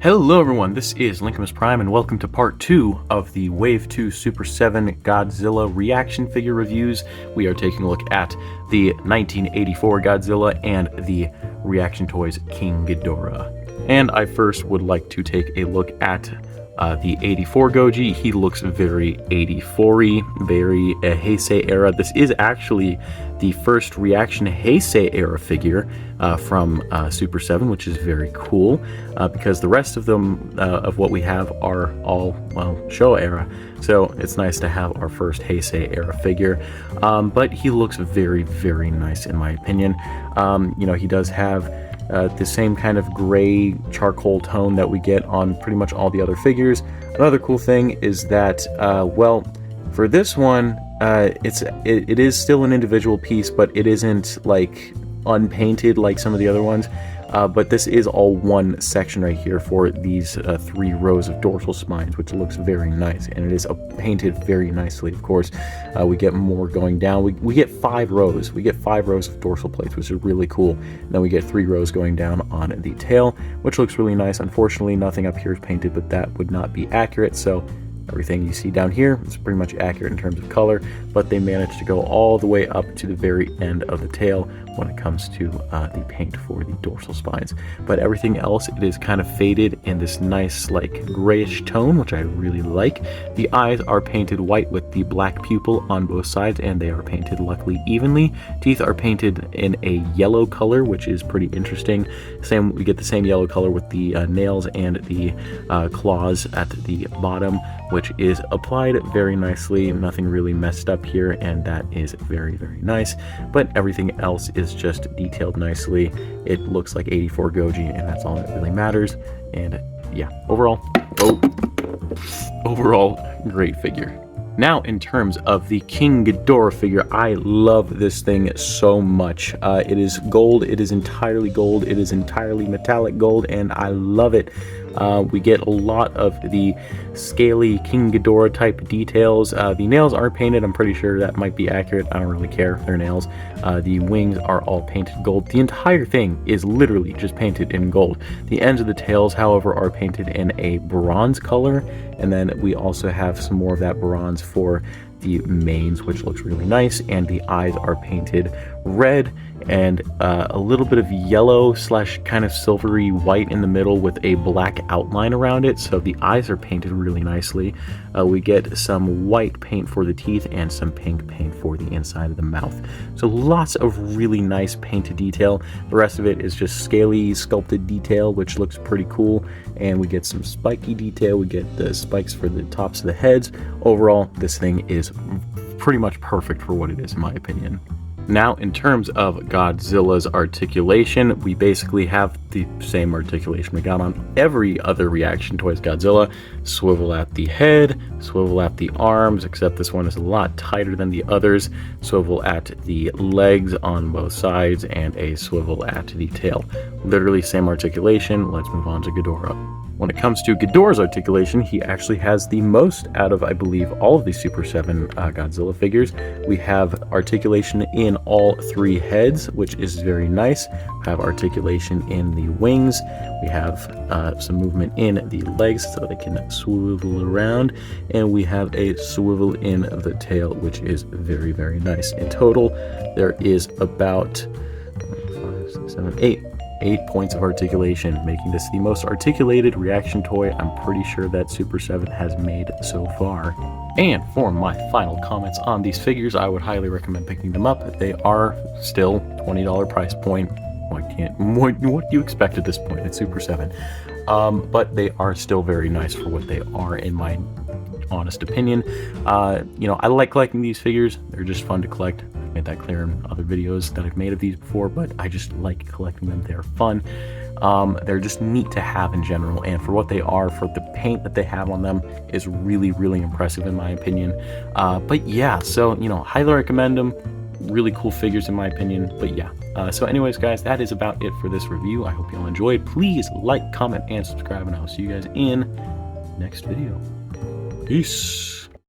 Hello everyone, this is Lincolnus Prime and welcome to part 2 of the Wave 2 Super 7 Godzilla reaction figure reviews. We are taking a look at the 1984 Godzilla and the Reaction Toys King Ghidorah. And I first would like to take a look at the 84 Goji. He looks very 84-y, very Heisei era. This is actually the first Reaction Heisei era figure from Super 7, which is very cool because the rest of them, of what we have, are all, well, Showa era. So it's nice to have our first Heisei era figure. But he looks very, very nice in my opinion. You know, he does have the same kind of gray charcoal tone that we get on pretty much all the other figures. Another cool thing is that, well, for this one, it is still an individual piece, but it isn't like unpainted like some of the other ones. But this is all one section right here for these 3 rows of dorsal spines, which looks very nice, and it is painted very nicely. Of course, we get more going down. We get 5 rows. We get 5 rows of dorsal plates, which is really cool. And then we get 3 rows going down on the tail, which looks really nice. Unfortunately, nothing up here is painted, but that would not be accurate. So everything you see down here is pretty much accurate in terms of color, but they managed to go all the way up to the very end of the tail when it comes to the paint for the dorsal spines. But everything else, it is kind of faded in this nice like grayish tone, which I really like. The eyes are painted white with the black pupil on both sides, and they are painted luckily evenly. Teeth are painted in a yellow color, which is pretty interesting. We get the same yellow color with the nails and the claws at the bottom, which is applied very nicely. Nothing really messed up here, and that is very, very nice. But everything else is just detailed nicely. It looks like 84 Goji, and that's all that really matters. And yeah, overall, great figure. Now, in terms of the King Ghidorah figure, I love this thing so much. It is gold, it is entirely gold, it is entirely metallic gold, and I love it. We get a lot of the scaly King Ghidorah type details. The nails are painted, I'm pretty sure that might be accurate. I don't really care, they're nails. The wings are all painted gold. The entire thing is literally just painted in gold. The ends of the tails, however, are painted in a bronze color, and then we also have some more of that bronze for the manes, which looks really nice, and the eyes are painted red and a little bit of yellow slash kind of silvery white in the middle with a black outline around it. So the eyes are painted really nicely. We get some white paint for the teeth and some pink paint for the inside of the mouth. So lots of really nice painted detail. The rest of it is just scaly sculpted detail, which looks pretty cool. And we get some spiky detail. We get the spikes for the tops of the heads. Overall, this thing is pretty much perfect for what it is, in my opinion. Now, in terms of Godzilla's articulation, we basically have the same articulation we got on every other Reaction Toys Godzilla. Swivel at the head, swivel at the arms, except this one is a lot tighter than the others. Swivel at the legs on both sides, and a swivel at the tail. Literally same articulation. Let's move on to Ghidorah. When it comes to Ghidorah's articulation, he actually has the most out of, I believe, all of the Super 7 Godzilla figures. We have articulation in all 3 heads, which is very nice. We have articulation in the wings. We have some movement in the legs so they can swivel around. And we have a swivel in the tail, which is very, very nice. In total, there is about 5, 6, 7, 8 points of articulation, making this the most articulated reaction toy I'm pretty sure that Super 7 has made so far. And for my final comments on these figures, I would highly recommend picking them up. They are still $20 price point. What do you expect at this point? It's Super 7. But they are still very nice for what they are, in my honest opinion. You know, I like collecting these figures. They're just fun to collect. I've made that clear in other videos that I've made of these before, but I just like collecting them. They're fun. They're just neat to have in general, and for what they are, for the paint that they have on them, is really, really impressive in my opinion. But yeah, so, you know, highly recommend them. Really cool figures in my opinion. But yeah, so anyways guys, that is about it for this review. I hope you all enjoyed. Please like, comment, and subscribe, and I will see you guys in next video. Peace.